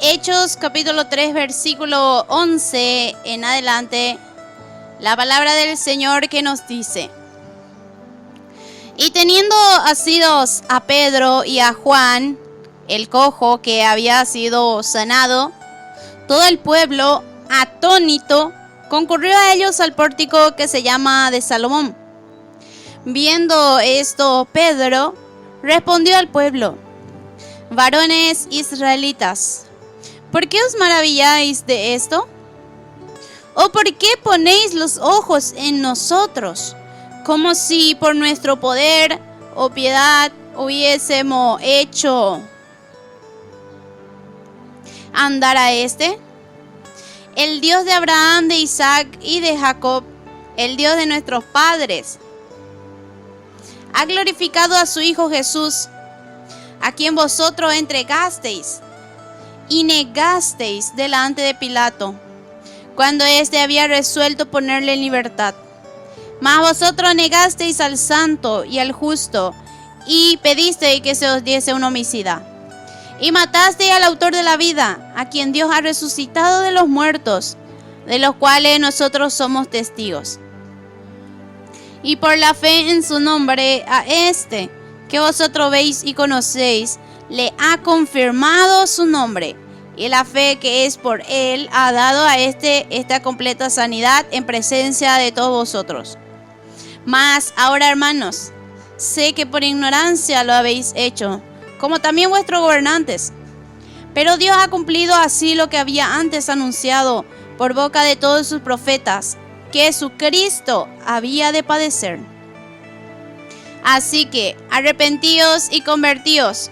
Hechos capítulo 3 versículo 11 en adelante, la palabra del Señor que nos dice: y teniendo asidos a Pedro y a Juan, el cojo que había sido sanado, todo el pueblo, atónito, concurrió a ellos al pórtico que se llama de Salomón. Viendo esto, Pedro respondió al pueblo: varones israelitas, ¿por qué os maravilláis de esto? ¿O por qué ponéis los ojos en nosotros, como si por nuestro poder o piedad hubiésemos hecho andar a este? El Dios de Abraham, de Isaac y de Jacob, el Dios de nuestros padres, ha glorificado a su Hijo Jesús, a quien vosotros entregasteis y negasteis delante de Pilato, cuando éste había resuelto ponerle en libertad. Mas vosotros negasteis al santo y al justo, y pedisteis que se os diese un homicida. Y matasteis al autor de la vida, a quien Dios ha resucitado de los muertos, de los cuales nosotros somos testigos. Y por la fe en su nombre, a este que vosotros veis y conocéis, le ha confirmado su nombre. Y la fe que es por él ha dado a esta completa sanidad en presencia de todos vosotros. Mas ahora, hermanos, sé que por ignorancia lo habéis hecho, como también vuestros gobernantes. Pero Dios ha cumplido así lo que había antes anunciado por boca de todos sus profetas, que Jesucristo había de padecer. Así que arrepentíos y convertíos,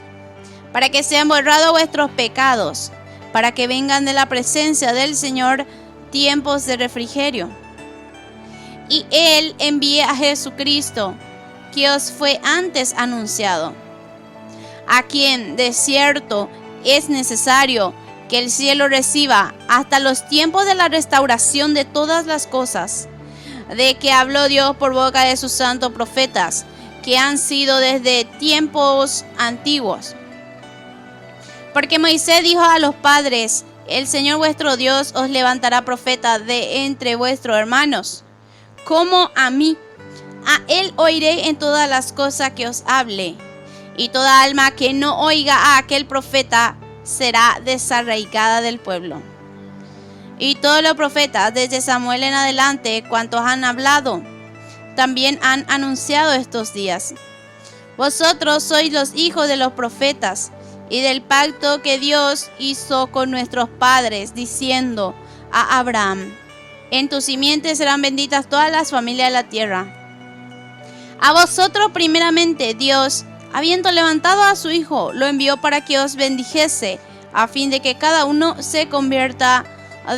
para que sean borrados vuestros pecados, para que vengan de la presencia del Señor tiempos de refrigerio. Y Él envíe a Jesucristo, que os fue antes anunciado, a quien de cierto es necesario que el cielo reciba hasta los tiempos de la restauración de todas las cosas, de que habló Dios por boca de sus santos profetas, que han sido desde tiempos antiguos. Porque Moisés dijo a los padres: el Señor vuestro Dios os levantará profeta de entre vuestros hermanos, como a mí. A él oiré en todas las cosas que os hable, y toda alma que no oiga a aquel profeta será desarraigada del pueblo. Y todos los profetas, desde Samuel en adelante, cuantos han hablado, también han anunciado estos días. Vosotros sois los hijos de los profetas y del pacto que Dios hizo con nuestros padres, diciendo a Abraham: en tu simiente serán benditas todas las familias de la tierra. A vosotros primeramente Dios, habiendo levantado a su Hijo, lo envió para que os bendijese, a fin de que cada uno se convierta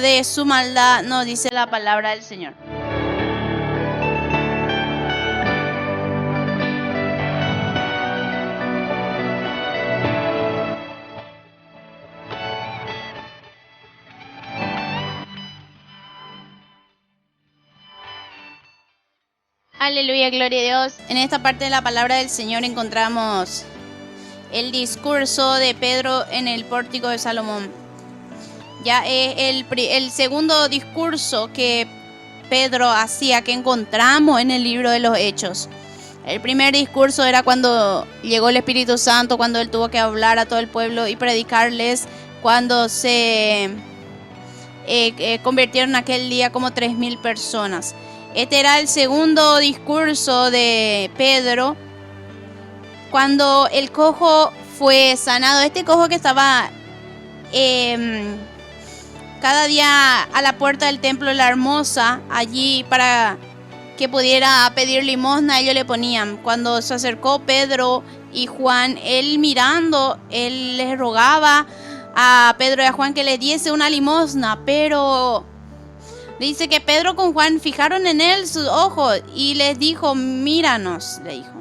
de su maldad, nos dice la palabra del Señor. Aleluya, gloria a Dios. En esta parte de la palabra del Señor encontramos el discurso de Pedro en el pórtico de Salomón. Ya es el segundo discurso que Pedro hacía, que encontramos en el libro de los Hechos. El primer discurso era cuando llegó el Espíritu Santo, cuando él tuvo que hablar a todo el pueblo y predicarles, cuando se convirtieron aquel día como 3,000 personas. Este era el segundo discurso de Pedro, cuando el cojo fue sanado. Este cojo que estaba cada día a la puerta del templo de la Hermosa, allí para que pudiera pedir limosna, ellos le ponían. Cuando se acercó Pedro y Juan, él mirando, él les rogaba a Pedro y a Juan que le diese una limosna, pero dice que Pedro con Juan fijaron en él sus ojos y les dijo: míranos, le dijo.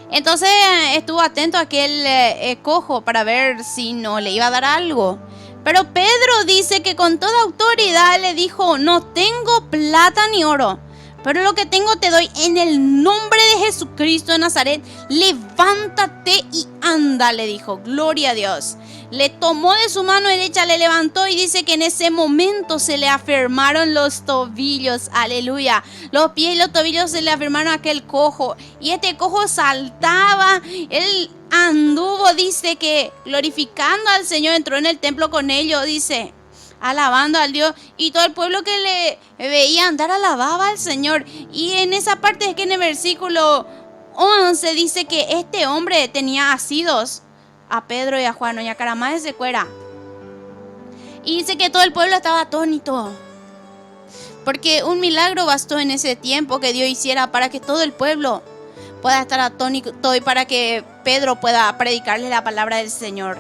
Entonces estuvo atento a aquel cojo para ver si no le iba a dar algo. Pero Pedro dice que con toda autoridad le dijo: no tengo plata ni oro, Pero lo que tengo te doy en el nombre de Jesucristo de Nazaret. Levántate y anda, le dijo. Gloria a Dios. Le tomó de su mano derecha, le levantó y dice que en ese momento se le afirmaron los tobillos. Aleluya. Los pies y los tobillos se le afirmaron a aquel cojo. Y este cojo saltaba. Él anduvo, dice que glorificando al Señor, entró en el templo con ellos, dice, alabando al Dios, y todo el pueblo que le veía andar alababa al Señor. Y en esa parte es que en el versículo 11 dice que este hombre tenía asidos a Pedro y a Juan, doña Caramá de Cuera. Y dice que todo el pueblo estaba atónito, porque un milagro bastó en ese tiempo que Dios hiciera para que todo el pueblo pueda estar atónito y para que Pedro pueda predicarle la palabra del Señor.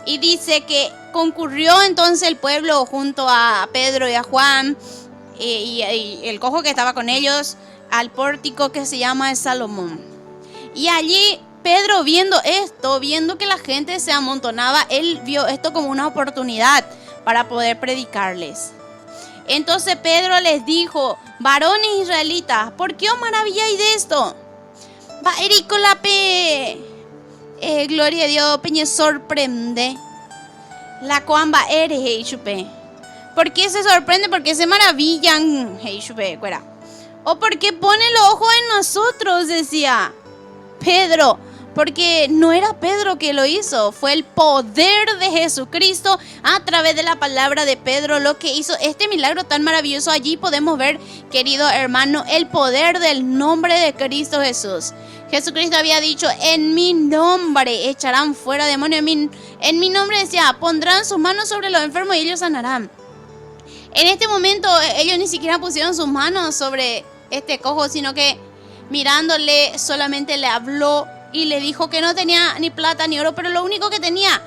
Y dice que concurrió entonces el pueblo junto a Pedro y a Juan y el cojo que estaba con ellos al pórtico que se llama el Salomón. Y allí Pedro, viendo esto, viendo que la gente se amontonaba, él vio esto como una oportunidad para poder predicarles. Entonces Pedro les dijo: varones israelitas, ¿por qué os maravilláis de esto? Va ericolape, gloria a Dios, peñe sorprende. La cuamba eres, hey chupe. ¿Por qué se sorprende? ¿Por qué se maravillan? Hey chupe, cuera. ¿O por qué pone los ojos en nosotros? Decía Pedro. Porque no era Pedro que lo hizo, fue el poder de Jesucristo a través de la palabra de Pedro lo que hizo este milagro tan maravilloso. Allí podemos ver, querido hermano, el poder del nombre de Cristo Jesús. Jesucristo había dicho: en mi nombre echarán fuera demonios. En mi nombre, decía, pondrán sus manos sobre los enfermos y ellos sanarán. En este momento ellos ni siquiera pusieron sus manos sobre este cojo, sino que mirándole solamente le habló y le dijo que no tenía ni plata ni oro, pero lo único que tenía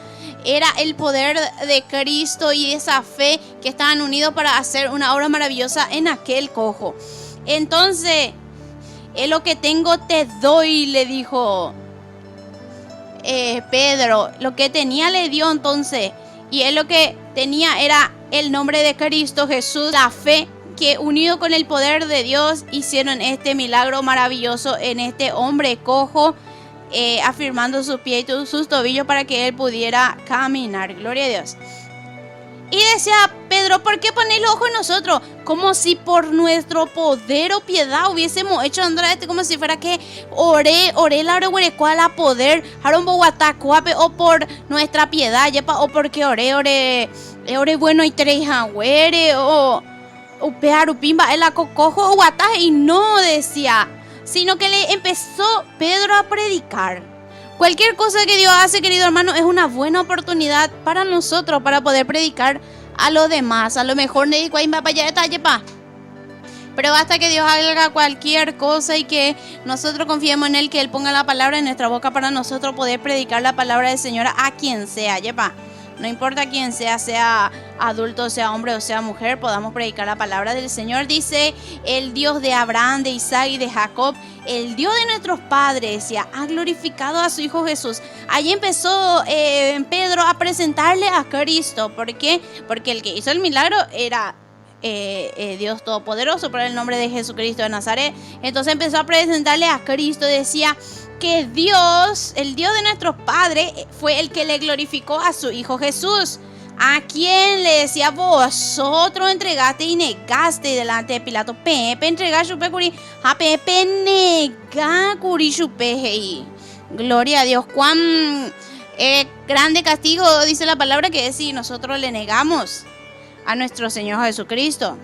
era el poder de Cristo y esa fe que estaban unidos para hacer una obra maravillosa en aquel cojo. Entonces, lo que tengo te doy, le dijo Pedro. Lo que tenía le dio entonces, y él lo que tenía era el nombre de Cristo Jesús, la fe que unido con el poder de Dios hicieron este milagro maravilloso en este hombre cojo, afirmando sus pies y sus tobillos para que él pudiera caminar. Gloria a Dios. Y decía Pedro: ¿por qué ponéis los ojos en nosotros? Como si por nuestro poder o piedad hubiésemos hecho andar como si fuera que oré la orehuerecuala poder, o por nuestra piedad, o porque oré bueno y tres agüere, o pearupimba el acocojo o guataje. Y no decía, sino que le empezó Pedro a predicar. Cualquier cosa que Dios hace, querido hermano, es una buena oportunidad para nosotros para poder predicar a los demás. A lo mejor no digo, pero basta que Dios haga cualquier cosa y que nosotros confiemos en Él, que Él ponga la palabra en nuestra boca para nosotros poder predicar la palabra del Señor a quien sea, no importa quién sea, sea adulto, sea hombre o sea mujer, podamos predicar la palabra del Señor. Dice: el Dios de Abraham, de Isaac y de Jacob, el Dios de nuestros padres, ya ha glorificado a su Hijo Jesús. Allí empezó Pedro a presentarle a Cristo. ¿Por qué? Porque el que hizo el milagro era Dios Todopoderoso, por el nombre de Jesucristo de Nazaret. Entonces empezó a presentarle a Cristo. Decía que Dios, el Dios de nuestros padres, fue el que le glorificó a su Hijo Jesús, a quien le decía: vosotros entregaste y negaste delante de Pilato. Pepe entrega chupe curi, a Pepe nega curi chupe. Gloria a Dios. Cuán grande castigo, dice la palabra, que es si nosotros le negamos a nuestro Señor Jesucristo.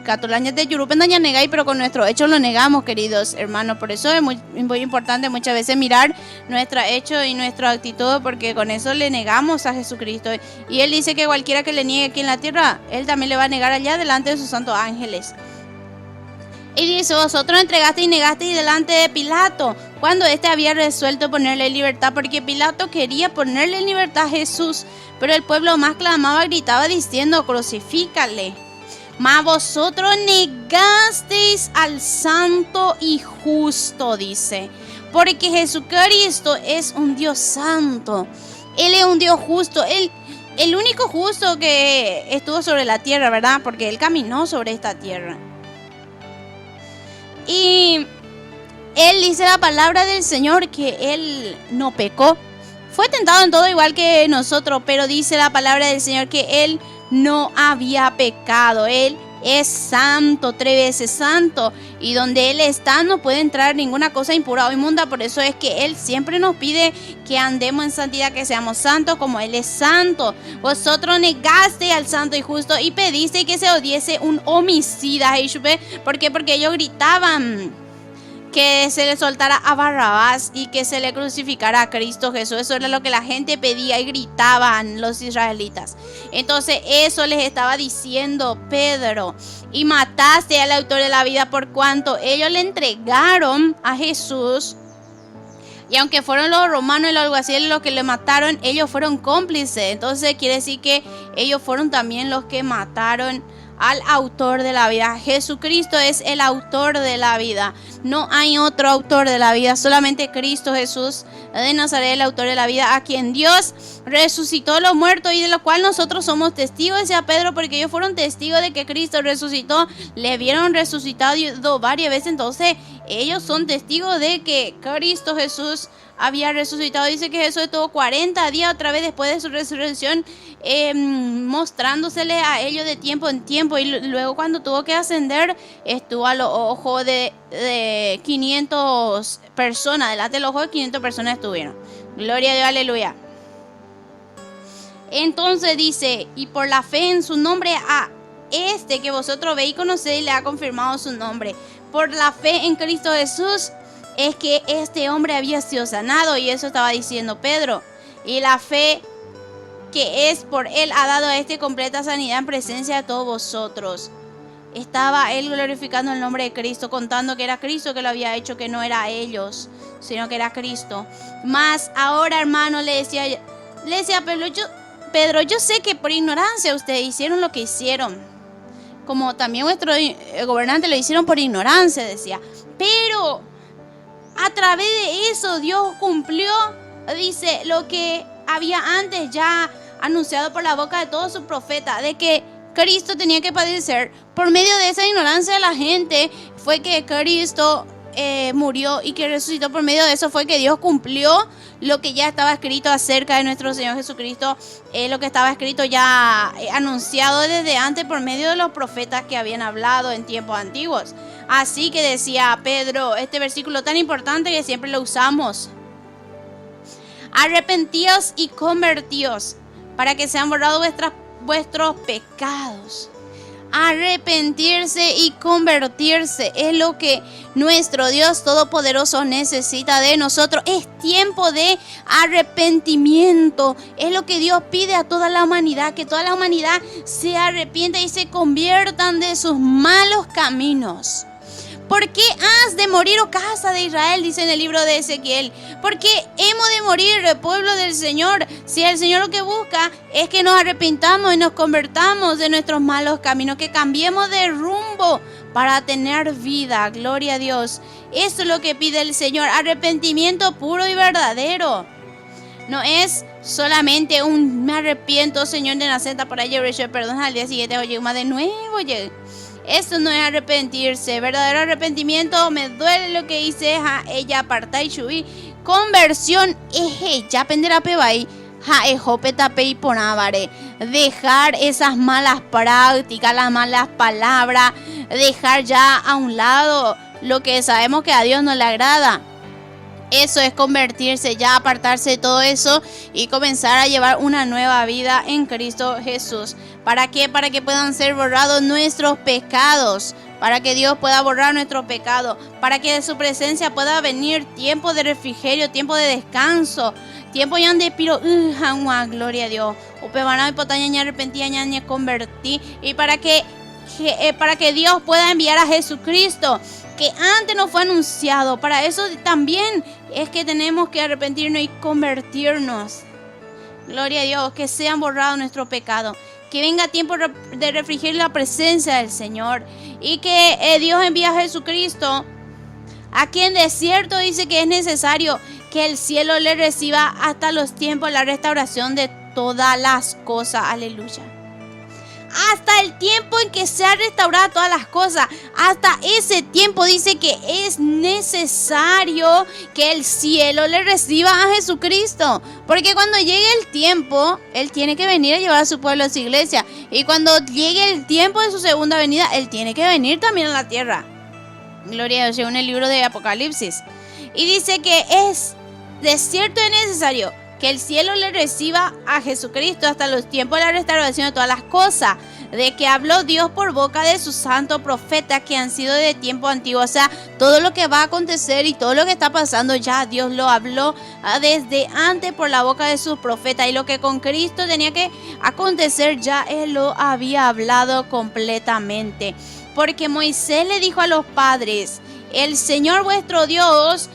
Catulañas de Yurupendaña negáis, pero con nuestro hecho lo negamos, queridos hermanos. Por eso es muy importante muchas veces mirar nuestro hecho y nuestra actitud, porque con eso le negamos a Jesucristo. Y Él dice que cualquiera que le niegue aquí en la tierra, Él también le va a negar allá delante de sus santos ángeles. Y dice: vosotros entregaste y negaste delante de Pilato, cuando éste había resuelto ponerle en libertad, porque Pilato quería ponerle en libertad a Jesús, pero el pueblo más clamaba, gritaba diciendo: crucifícale. Mas vosotros negasteis al santo y justo, dice, porque Jesucristo es un Dios santo. Él es un Dios justo. Él, el único justo que estuvo sobre la tierra, ¿verdad? Porque Él caminó sobre esta tierra. Y él dice la palabra del Señor que él no pecó. Fue tentado en todo igual que nosotros, pero dice la palabra del Señor que él no había pecado. Él es santo, 3 veces santo. Y donde él está no puede entrar ninguna cosa impura o inmunda. Por eso es que él siempre nos pide que andemos en santidad, que seamos santos como él es santo. Vosotros negaste al santo y justo y pediste que se odiese un homicida. ¿Por qué? Porque ellos gritaban que se le soltara a Barrabás y que se le crucificara a Cristo Jesús. Eso era lo que la gente pedía y gritaban los israelitas. Entonces eso les estaba diciendo Pedro. Y mataste al autor de la vida por cuanto ellos le entregaron a Jesús. Y aunque fueron los romanos y los alguaciles los que le mataron, ellos fueron cómplices. Entonces quiere decir que ellos fueron también los que mataron al autor de la vida. Jesucristo es el autor de la vida. No hay otro autor de la vida, solamente Cristo Jesús de Nazaret, el autor de la vida, a quien Dios resucitó los muertos y de lo cual nosotros somos testigos, decía Pedro, porque ellos fueron testigos de que Cristo resucitó, le vieron resucitado varias veces. Entonces ellos son testigos de que Cristo Jesús había resucitado. Dice que Jesús estuvo 40 días otra vez después de su resurrección, mostrándosele a ellos de tiempo en tiempo, y luego cuando tuvo que ascender estuvo a los ojos de 500 personas, delante de los ojos de 500 personas estuvieron. Gloria a Dios, aleluya. Entonces dice, y por la fe en su nombre a este que vosotros veis y conocéis le ha confirmado su nombre. Por la fe en Cristo Jesús es que este hombre había sido sanado, y eso estaba diciendo Pedro. Y la fe que es por él ha dado a este completa sanidad en presencia de todos vosotros. Estaba él glorificando el nombre de Cristo, contando que era Cristo que lo había hecho, que no era ellos, sino que era Cristo. Mas ahora, hermano, le decía Pedro, yo sé que por ignorancia ustedes hicieron lo que hicieron, como también vuestro gobernante lo hicieron por ignorancia, decía. Pero a través de eso Dios cumplió, dice, lo que había antes ya anunciado por la boca de todos sus profetas, de que Cristo tenía que padecer. Por medio de esa ignorancia de la gente fue que Cristo murió y que resucitó. Por medio de eso fue que Dios cumplió lo que ya estaba escrito acerca de nuestro Señor Jesucristo, lo que estaba escrito ya anunciado desde antes por medio de los profetas que habían hablado en tiempos antiguos. Así que decía Pedro este versículo tan importante que siempre lo usamos: arrepentíos y convertíos para que sean borrados vuestros pecados. Arrepentirse y convertirse es lo que nuestro Dios Todopoderoso necesita de nosotros. Es tiempo de arrepentimiento. Es lo que Dios pide a toda la humanidad, que toda la humanidad se arrepienta y se conviertan de sus malos caminos. ¿Por qué has de morir, oh casa de Israel? Dice en el libro de Ezequiel. ¿Por qué hemos de morir, pueblo del Señor? Si el Señor lo que busca es que nos arrepintamos y nos convertamos de nuestros malos caminos, que cambiemos de rumbo para tener vida. Gloria a Dios. Eso es lo que pide el Señor, arrepentimiento puro y verdadero. No es solamente un me arrepiento, Señor, de naceta por ahí, perdón, al día siguiente oye más de nuevo, oye. Eso no es arrepentirse. Verdadero arrepentimiento, me duele lo que hice, ella aparta y subí. Conversión es ella, pendera pebay, y ponavare. Dejar esas malas prácticas, las malas palabras, dejar ya a un lado lo que sabemos que a Dios no le agrada. Eso es convertirse, ya apartarse de todo eso y comenzar a llevar una nueva vida en Cristo Jesús. ¿Para qué? Para que puedan ser borrados nuestros pecados, para que Dios pueda borrar nuestros pecados, para que de su presencia pueda venir tiempo de refrigerio, tiempo de descanso, tiempo ya de piro, gloria a Dios. Upebanao y potaña arrepentí, ña convertí, y para que Dios pueda enviar a Jesucristo, que antes no fue anunciado. Para eso también es que tenemos que arrepentirnos y convertirnos. Gloria a Dios, que sean borrados nuestros pecados, que venga tiempo de refrigerio la presencia del Señor, y que Dios envíe a Jesucristo, a quien de cierto dice que es necesario que el cielo le reciba hasta los tiempos de la restauración de todas las cosas. Aleluya. hasta el tiempo en que sea restaurada todas las cosas. Hasta ese tiempo dice que es necesario que el cielo le reciba a Jesucristo. Porque cuando llegue el tiempo, Él tiene que venir a llevar a su pueblo a su iglesia. Y cuando llegue el tiempo de su segunda venida, Él tiene que venir también a la tierra. Gloria a Dios, según el libro de Apocalipsis. Y dice que es de cierto y necesario que el cielo le reciba a Jesucristo hasta los tiempos de la restauración de todas las cosas, de que habló Dios por boca de sus santos profetas que han sido de tiempo antiguo. O sea, todo lo que va a acontecer y todo lo que está pasando ya Dios lo habló desde antes por la boca de sus profetas, y lo que con Cristo tenía que acontecer ya Él lo había hablado completamente. Porque Moisés le dijo a los padres: el Señor vuestro Dios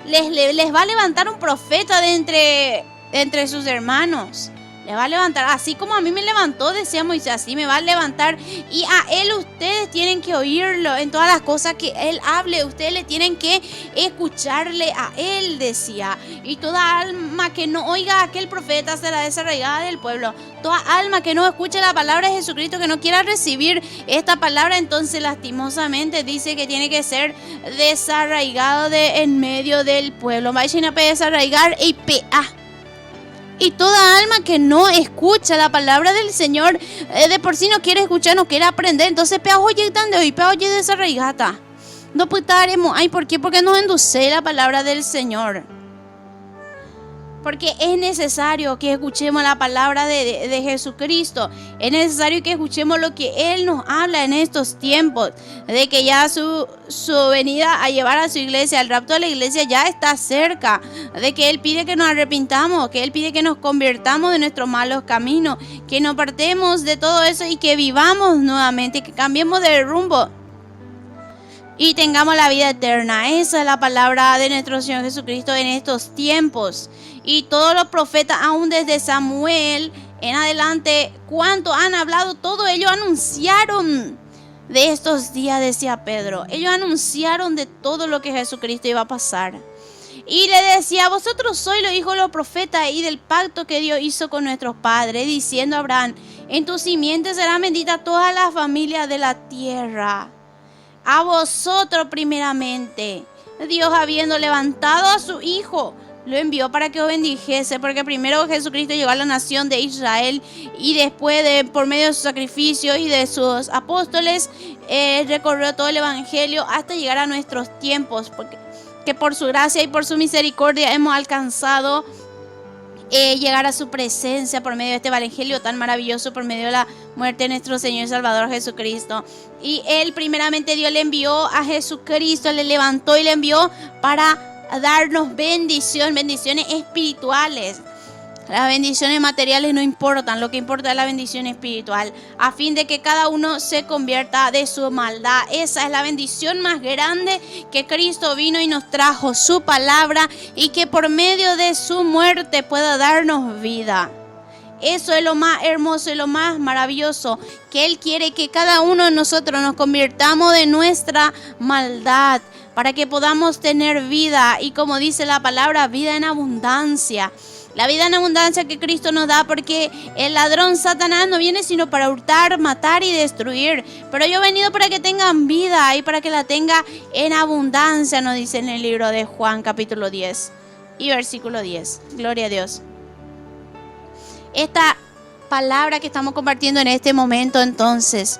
les va a levantar un profeta de entre sus hermanos. Le va a levantar, así como a mí me levantó, decía Moisés, así me va a levantar. Y a Él ustedes tienen que oírlo en todas las cosas que Él hable. Ustedes le tienen que escucharle a Él, decía. Y toda alma que no oiga a aquel profeta será desarraigada del pueblo. Toda alma que no escuche la palabra de Jesucristo, que no quiera recibir esta palabra, entonces lastimosamente dice que tiene que ser desarraigado en medio del pueblo. Vayan a desarraigar y pea. Y toda alma que no escucha la palabra del Señor, de por sí no quiere escuchar, no quiere aprender, entonces pea oye tan de hoy, pea oye desarraigata. No putaremos, ay, ¿por qué? Porque nos enduce la palabra del Señor. Porque es necesario que escuchemos la palabra de Jesucristo. Es necesario que escuchemos lo que Él nos habla en estos tiempos. De que ya su venida a llevar a su iglesia, el rapto de la iglesia ya está cerca. De que Él pide que nos arrepintamos, que Él pide que nos convirtamos de nuestros malos caminos. Que nos apartemos de todo eso y que vivamos nuevamente, que cambiemos de rumbo. Y tengamos la vida eterna. Esa es la palabra de nuestro Señor Jesucristo en estos tiempos. Y todos los profetas, aún desde Samuel en adelante, cuánto han hablado, todo ellos anunciaron de estos días, decía Pedro. Ellos anunciaron de todo lo que Jesucristo iba a pasar. Y le decía: vosotros sois los hijos de los profetas y del pacto que Dios hizo con nuestros padres, diciendo a Abraham: en tu simiente serán benditas todas las familias de la tierra. A vosotros primeramente, Dios, habiendo levantado a su Hijo, lo envió para que os bendijese, porque primero Jesucristo llegó a la nación de Israel y después, por medio de su sacrificio y de sus apóstoles, recorrió todo el evangelio hasta llegar a nuestros tiempos, porque que por su gracia y por su misericordia hemos alcanzado llegar a su presencia por medio de este evangelio tan maravilloso, por medio de la muerte de nuestro Señor y Salvador Jesucristo. Y Él primeramente, Dios le envió a Jesucristo, le levantó y le envió para darnos bendiciones espirituales. Las bendiciones materiales no importan, lo que importa es la bendición espiritual, a fin de que cada uno se convierta de su maldad. Esa es la bendición más grande, que Cristo vino y nos trajo su palabra, y que por medio de su muerte pueda darnos vida. Eso es lo más hermoso y lo más maravilloso, que Él quiere que cada uno de nosotros nos convirtamos de nuestra maldad, para que podamos tener vida, y como dice la palabra, vida en abundancia. La vida en abundancia que Cristo nos da, porque el ladrón Satanás no viene sino para hurtar, matar y destruir. Pero yo he venido para que tengan vida y para que la tenga en abundancia, nos dice en el libro de Juan capítulo 10 y versículo 10. Gloria a Dios. Esta palabra que estamos compartiendo en este momento, entonces,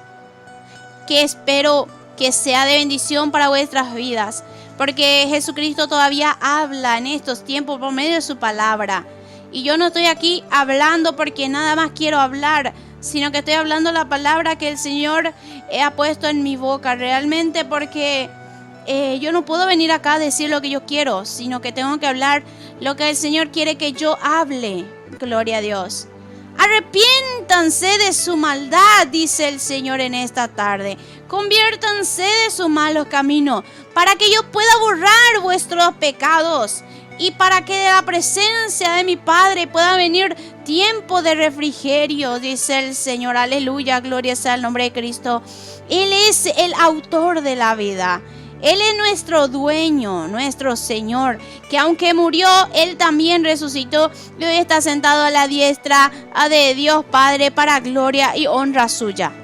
que espero que sea de bendición para vuestras vidas, porque Jesucristo todavía habla en estos tiempos por medio de su palabra. Y yo no estoy aquí hablando porque nada más quiero hablar, sino que estoy hablando la palabra que el Señor ha puesto en mi boca, realmente, porque yo no puedo venir acá a decir lo que yo quiero, sino que tengo que hablar lo que el Señor quiere que yo hable. Gloria a Dios. Arrepiéntanse de su maldad, dice el Señor en esta tarde. Conviértanse de sus malos caminos, para que yo pueda borrar vuestros pecados, y para que de la presencia de mi Padre pueda venir tiempo de refrigerio, dice el Señor. Aleluya, gloria sea el nombre de Cristo. Él es el autor de la vida. Él es nuestro dueño, nuestro Señor, que aunque murió, Él también resucitó y hoy está sentado a la diestra de Dios Padre para gloria y honra suya.